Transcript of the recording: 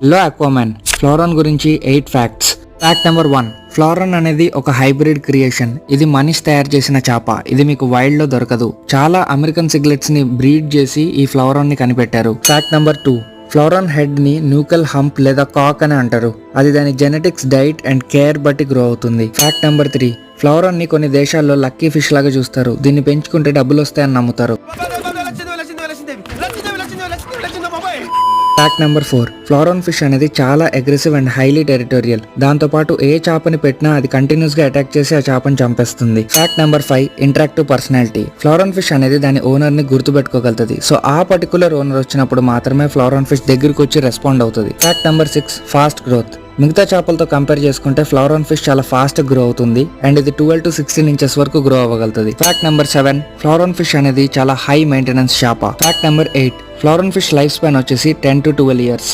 లో అక్వామాన్. ఫ్లోరాన్ గురించి 8 facts. Fact number 1. ఫ్లోరాన్ అనేది ఒక హైబ్రిడ్ క్రియేషన్. ఇది మనిషి తయారు చేసిన చేప. ఇది మీకు వైల్డ్ లో దొరకదు. చాలా అమెరికన్ సిగ్లెట్స్ ని బ్రీడ్ చేసి ఈ ఫ్లోరాన్ ని కనిపెట్టారు. Fact number 2. ఫ్లోరాన్ హెడ్ ని న్యూకల్ హంప్ లేదా కాక్ అని అంటారు. అది దాని జెనెటిక్స్, డైట్ అండ్ కేర్ బట్టి గ్రో అవుతుంది. Fact number 3. ఫ్లోరాన్ ని కొన్ని దేశాల్లో లక్కీ ఫిష్ లాగా చూస్తారు. దీన్ని పెంచుకుంటే డబ్బులు వస్తాయని నమ్ముతారు. Fact number 4. ఫ్లోరాన్ ఫిష్ అనేది చాలా అగ్రెసివ్ అండ్ హైలీ టెరిటోరియల్. దాంతో పాటు ఏ చేపని పెట్టినా అది కంటిన్యూస్ గా అటాక్ చేసి ఆ చేపని చంపేస్తుంది. Fact number 5. Interactive personality. Flowerhorn fish అనేది దాని ఓనర్ ని గుర్తుపెట్టుకోగలుగుతుంది. సో ఆ పర్టికులర్ ఓనర్ వచ్చినప్పుడు మాత్రమే ఫ్లోరాన్ ఫిష్ దగ్గరికి వచ్చి రెస్పాండ్ అవుతుంది. Fact number 6. Fast growth. మిగతా చేపలతో కంపేర్ చేసుకుంటే ఫ్లోరాన్ ఫిష్ చాలా ఫాస్ట్ గ్రో అవుతుంది అండ్ ఇది 12 to 16 ఇంచెస్ వరకు గ్రో అవ్వగలుగుతుంది. Fact number 7. ఫ్లోరాన్ ఫిష్ అనేది చాలా హై మెయింటెనెన్స్ చేప. Fact number 8. Flowerhorn fish life span వచ్చేసి 10 to 12 years.